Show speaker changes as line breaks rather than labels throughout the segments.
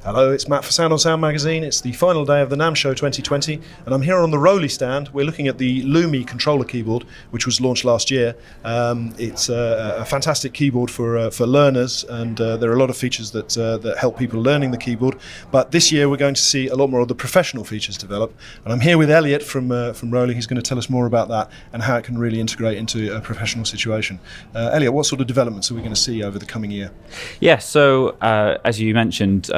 Hello, it's Matt for Sound on Sound magazine. It's the final day of the NAMM Show 2020, and I'm here on the Roli stand. We're looking at the Lumi controller keyboard, which was launched last year. It's a fantastic keyboard for learners, and there are a lot of features that help people learning the keyboard. But this year we're going to see a lot more of the professional features develop, and I'm here with Elliot from Roli. He's going to tell us more about that and how it can really integrate into a professional situation. Elliot, what sort of developments are we going to see over the coming year?
Yeah, so as you mentioned,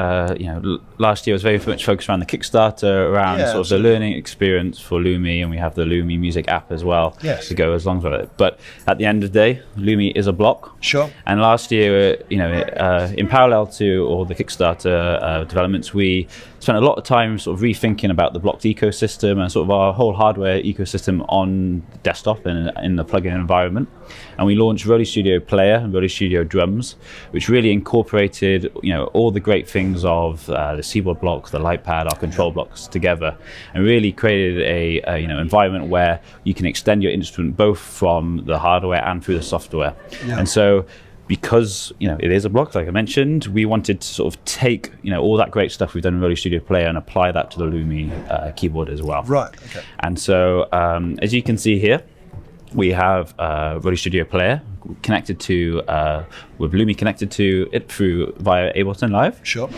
last year was very much focused around the Kickstarter, around sort of the learning experience for Lumi, and we have the Lumi music app as well to go as long with it. But at the end of the day, Lumi is a block.
Sure.
And last year, in parallel to all the Kickstarter developments, we spent a lot of time sort of rethinking about the blocked ecosystem and sort of our whole hardware ecosystem on desktop and in the plugin environment. And we launched Roli Studio Player and Roli Studio Drums, which really incorporated all the great things of the keyboard block, the light pad, our control blocks together, and really created a environment where you can extend your instrument both from the hardware and through the software. Yeah. And so, because it is a block, like I mentioned, we wanted to sort of take all that great stuff we've done in Roli Studio Player and apply that to the Lumi keyboard as well.
Right. Okay.
And so, as you can see here, we have Roli Studio Player connected to with Lumi connected to it via Ableton Live.
Sure.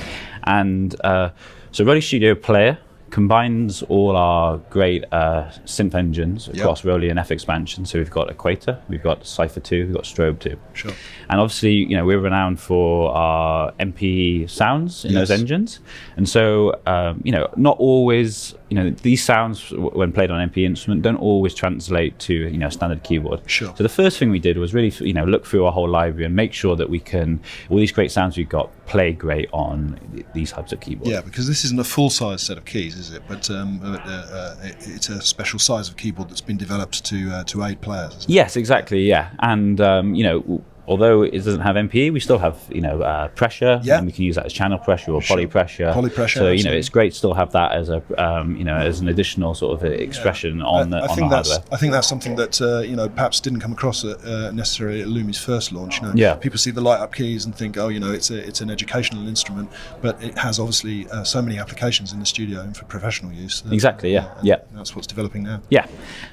And so Roli Studio Player combines all our great synth engines across Roli and F Expansion. So we've got Equator, we've got Cypher 2, we've got Strobe 2.
Sure.
And obviously, we're renowned for our MP sounds in those engines. And so, not always, these sounds when played on MP instrument don't always translate to, a standard keyboard.
Sure.
So the first thing we did was really, look through our whole library and make sure that we can, all these great sounds we've got play great on these types of keyboards.
Yeah, because this isn't a full-size set of keys, is it? But it's a special size of keyboard that's been developed to aid players. Isn't it?
Yes, exactly. Yeah, and although it doesn't have MPE, we still have pressure, and we can use that as channel pressure or poly pressure.
Poly pressure.
So it's great to still have that as a as an additional sort of expression on the hardware.
I think that's something that perhaps didn't come across necessarily at Lumi's first launch. People see the light up keys and think, it's an educational instrument, but it has obviously so many applications in the studio and for professional use.
Exactly. Yeah.
That's what's developing now.
Yeah,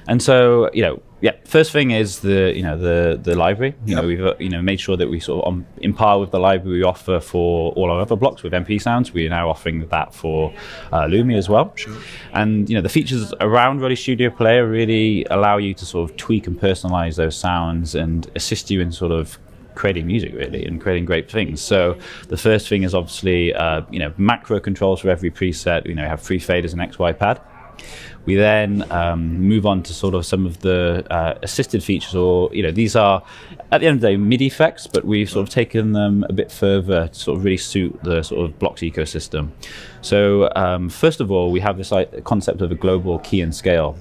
and so first thing is the library. We've made sure that we sort of in par with the library we offer for all our other blocks with MP sounds. We are now offering that for Lumi as well.
Sure.
And the features around Roli Studio Player really allow you to sort of tweak and personalize those sounds and assist you in sort of creating music really and creating great things. So the first thing is obviously macro controls for every preset. Have 3 faders and XY pad. We then move on to sort of some of the assisted features, or these are at the end of the day MIDI effects, but we've sort of taken them a bit further to sort of really suit the sort of blocks ecosystem. So first of all, we have this concept of a global key and scale,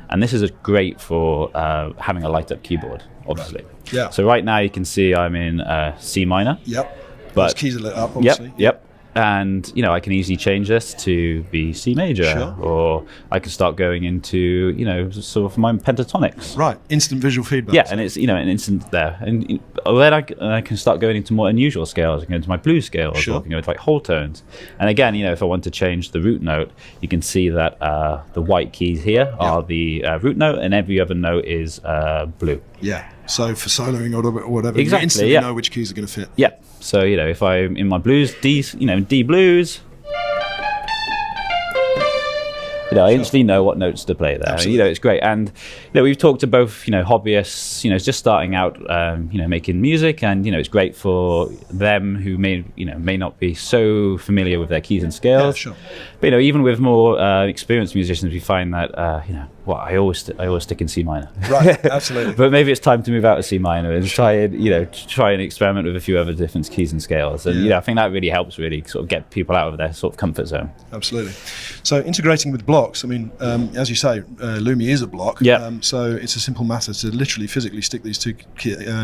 and this is great for having a light up keyboard, obviously.
Right. Yeah.
So right now you can see I'm in C minor.
Yep.
But
those keys are lit up, obviously.
Yep. And I can easily change this to be C major, or I can start going into sort of my pentatonics.
Right, instant visual feedback.
Yeah, and it's an instant there, and then I can start going into more unusual scales. I can go into my blues scales, or I can go into like whole tones. And again, if I want to change the root note, you can see that the white keys here are the root note, and every other note is blue.
Yeah. So for soloing or whatever,
exactly,
you instantly know which keys are going to fit.
Yeah. So if I'm in my blues, D blues, I instantly know what notes to play there.
Absolutely.
It's great. And we've talked to both hobbyists, just starting out, making music, and it's great for them who may not be so familiar with their keys and scales.
Yeah, sure.
But even with more experienced musicians, we find that I always stick in C minor.
Right, absolutely.
But maybe it's time to move out of C minor and try and experiment with a few other different keys and scales. And I think that really helps sort of get people out of their sort of comfort zone.
Absolutely. So integrating with blocks, as you say, Lumi is a block.
Yeah.
So it's a simple matter to literally physically stick these two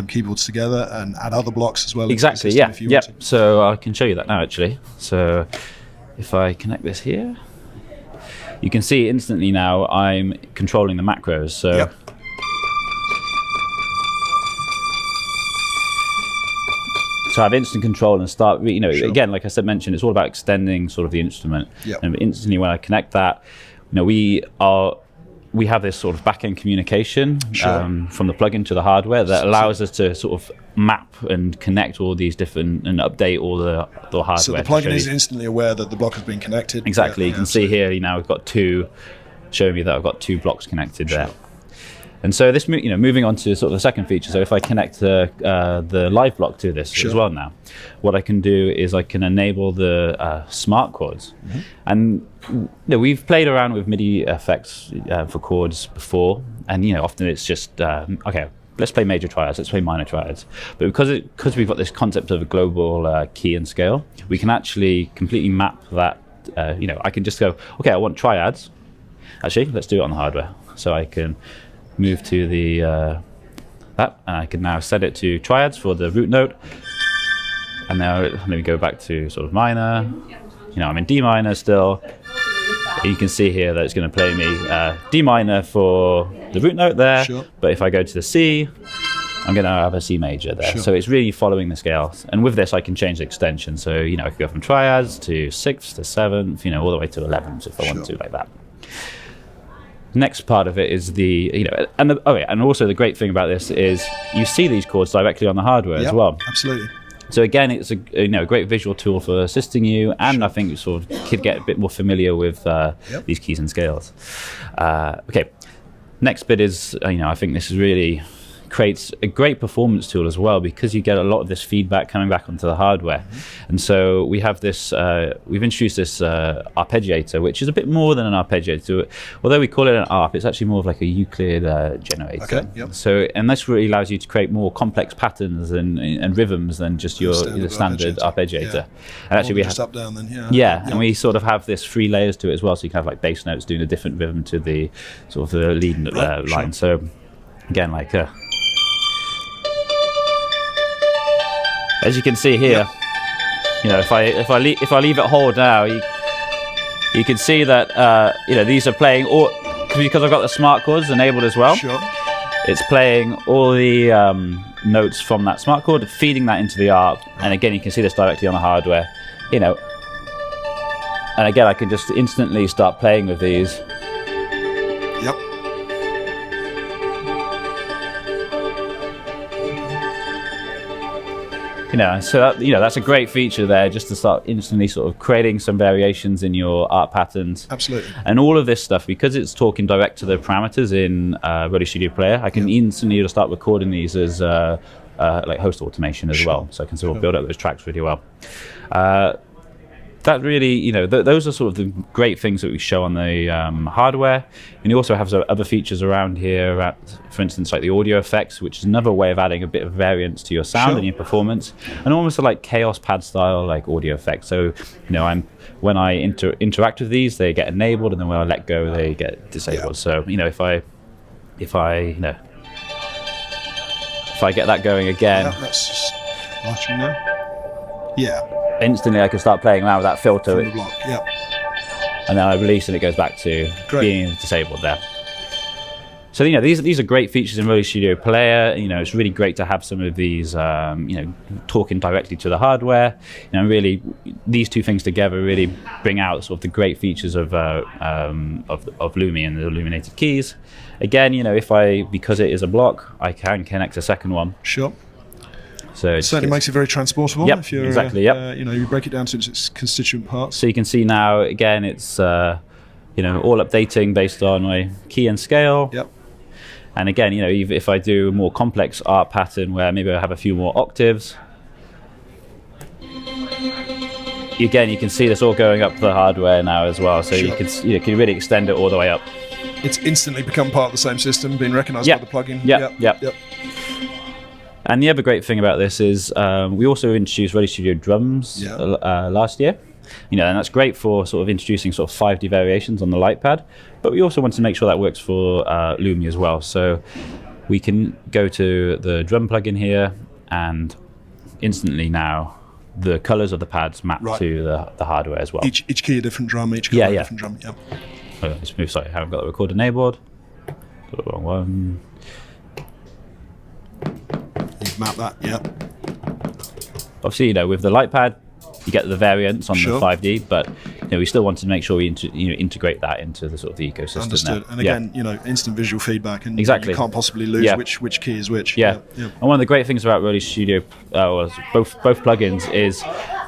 keyboards together and add other blocks as well.
Exactly. Yeah. Yeah. So I can show you that now actually. So if I connect this here, you can see instantly now I'm controlling the macros. So to have instant control and start,
Sure.
again, like I said, mentioned, it's all about extending sort of the instrument.
Yep.
And instantly when I connect that, we have this sort of back-end communication
Sure.
from the plugin to the hardware that allows us to sort of map and connect all these different and update all the hardware.
So the plugin is instantly aware that the block has been connected.
Exactly.
Yeah,
You can see here, we've got showing me that I've got 2 blocks connected there. And so this, moving on to sort of the second feature. So if I connect the live block to this
Sure.
as well now, what I can do is I can enable the smart chords.
Mm-hmm.
And we've played around with MIDI effects for chords before, and often it's just okay. Let's play major triads. Let's play minor triads. But because we've got this concept of a global key and scale, we can actually completely map that. I can just go, okay, I want triads. Actually, let's do it on the hardware. So I can move to the that, and I can now set it to triads for the root note. And now let me go back to sort of minor. I'm in D minor still. You can see here that it's going to play me D minor for the root note there.
Sure.
But if I go to the C, I'm going to have a C major there.
Sure.
So it's really following the scales. And with this, I can change the extension. So, I could go from triads to 6th to 7th, all the way to 11th if I want to, like that. Next part of it is and also the great thing about this is you see these chords directly on the hardware as well.
Absolutely.
So again, it's a great visual tool for assisting you, and I think you sort of could get a bit more familiar with these keys and scales. Okay, next bit is I think this is really creates a great performance tool as well, because you get a lot of this feedback coming back onto the hardware. And so we have this, we've introduced this arpeggiator, which is a bit more than an arpeggiator. Although we call it an ARP, it's actually more of like a Euclid generator.
Okay, yep.
So, and this really allows you to create more complex patterns and rhythms than just your standard arpeggiator.
Yeah.
And actually we have
just up, down then,
yeah, and we sort of have this 3 layers to it as well, so you can have like bass notes doing a different rhythm to the sort of the lead line.
Sure.
So again, like as you can see here, if I leave it hold now, you can see that these are playing all, because I've got the smart chords enabled as well.
Sure.
It's playing all the notes from that smart chord, feeding that into the ARP, and again you can see this directly on the hardware. And again I can just instantly start playing with these.
Yep.
So that, that's a great feature there, just to start instantly sort of creating some variations in your art patterns.
Absolutely.
And all of this stuff, because it's talking direct to the parameters in Roli Studio Player, I can instantly just start recording these as like host automation as well. So I can sort of build up those tracks really well. That really, those are sort of the great things that we show on the hardware. And you also have some other features around here, for instance, like the audio effects, which is another way of adding a bit of variance to your sound and your performance, and almost like chaos pad style like audio effects. So, when I interact with these, they get enabled, and then when I let go, they get disabled. So, if I get that going again,
that's just watching now. Yeah.
Instantly I can start playing around with that filter.
From the block. Yep.
And then I release and it goes back to being disabled there. So these are great features in Roli Studio Player. It's really great to have some of these talking directly to the hardware. Really these two things together really bring out sort of the great features of Lumi and the illuminated keys. Again, because it is a block, I can connect a second one.
Sure.
So
it certainly makes it very transportable.
Yep,
if you're,
exactly. Yep.
You break it down to its constituent parts.
So you can see now again it's all updating based on my key and scale.
Yep.
And again, if I do a more complex art pattern where maybe I have a few more octaves, again you can see this all going up the hardware now as well. So you can really extend it all the way up.
It's instantly become part of the same system, being recognised by the plugin.
Yep. And the other great thing about this is we also introduced Roli Studio drums last year. And that's great for sort of introducing sort of 5D variations on the light pad. But we also want to make sure that works for Lumi as well. So we can go to the drum plugin here, and instantly now the colours of the pads map to the hardware as well.
Each key a different drum, each colour a different drum. Yep.
Oh, let's move. Sorry, I haven't got the record enabled. Got the wrong one.
You've mapped that, yep.
obviously, with the Lightpad, you get the variants on
Sure.
the 5D, but we still wanted to make sure we integrate that into the sort of the ecosystem.
Understood.
now.
And again, instant visual feedback, and
Exactly.
you can't possibly lose
Yeah.
which key is which.
Yeah. And one of the great things about Roli Studio, was both plugins, is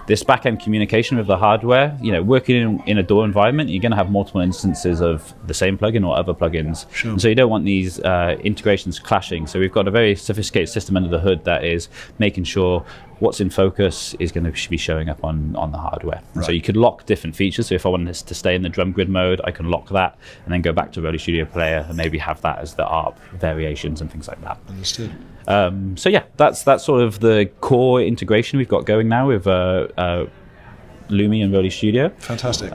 this back-end communication with the hardware. Working in a DAW environment, you're going to have multiple instances of the same plugin or other plugins.
Sure.
And so you don't want these integrations clashing. So we've got a very sophisticated system under the hood that is making sure what's in focus is going to be showing up on the hardware. And so you could lock different features. So if I wanted this to stay in the drum grid mode, I can lock that and then go back to Roli Studio Player and maybe have that as the ARP variations and things like that.
Understood.
So yeah, that's sort of the core integration we've got going now with Lumi and Roli Studio.
Fantastic.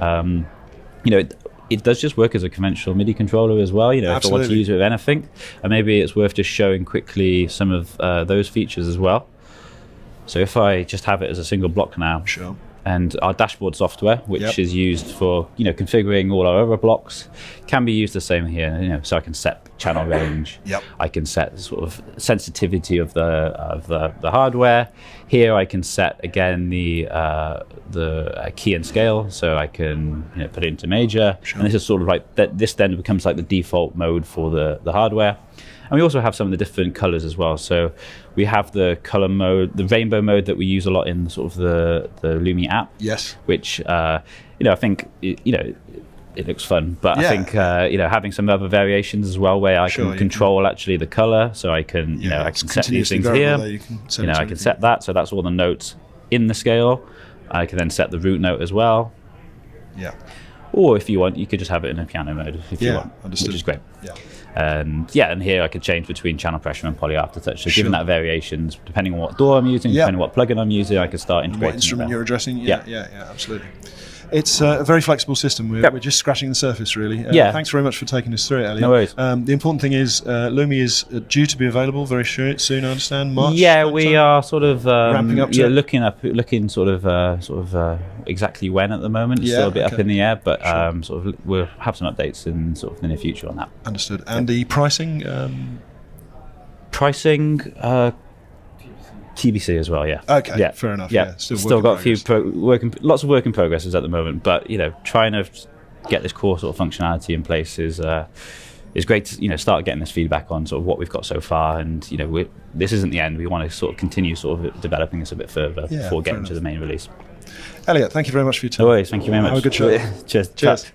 It does just work as a conventional MIDI controller as well. If I want to
Absolutely.
use it with anything, and maybe it's worth just showing quickly some of those features as well. So if I just have it as a single block now,
Sure.
and our dashboard software, which
Yep.
is used for configuring all our other blocks, can be used the same here. So I can set channel range.
Yep.
I can set sort of sensitivity of the hardware. Here I can set again the key and scale, so I can put it into major.
Sure.
And this is sort of like that. This then becomes like the default mode for the hardware. And we also have some of the different colors as well. So we have the color mode, the rainbow mode that we use a lot in sort of the Lumi app.
Yes.
Which I think it looks fun, but
Yeah.
I think having some other variations as well, where I
Sure,
can
you
control actually the color, so I can I
it's
can set these
continuously
things
variable
here.
there, you can set it to
I can
anything.
set that, so that's all the notes in the scale. I can then set the root note as well.
Yeah.
Or if you want, you could just have it in a piano mode if you
Yeah,
want,
understood.
which is great.
Yeah.
And here I could change between channel pressure and poly aftertouch. So
Sure.
given that variations, depending on what DAW I'm using,
Yeah.
depending on what plugin I'm using, I could start integrating.
What instrument
it
you're
there.
addressing?
Yeah.
Yeah, absolutely. It's a very flexible system. We're just scratching the surface, really.
Yeah.
Thanks very much for taking us through it, Elliot.
No worries.
The important thing is Lumi is due to be available very soon, I understand. March?
Yeah, we
sometime?
are sort of
Ramping up to it?
looking sort of exactly when at the moment. It's still a bit up
okay.
in the air, but
Sure.
sort of we'll have some updates in sort of the near future on that.
Understood. And the pricing?
Pricing, TBC as well. Yeah.
Okay,
Yeah.
fair enough.
Yeah.
Yeah, still
Still
work in
got a few lots of work in progresses at the moment, but trying to get this core sort of functionality in place is great to start getting this feedback on sort of what we've got so far, and this isn't the end. We want to sort of continue sort of developing this a bit further
Yeah,
before
fair
getting to
enough.
the main release.
Elliot, thank you very much for your time.
No worries. Thank you very much.
Have a good show.
Cheers.
Cheers.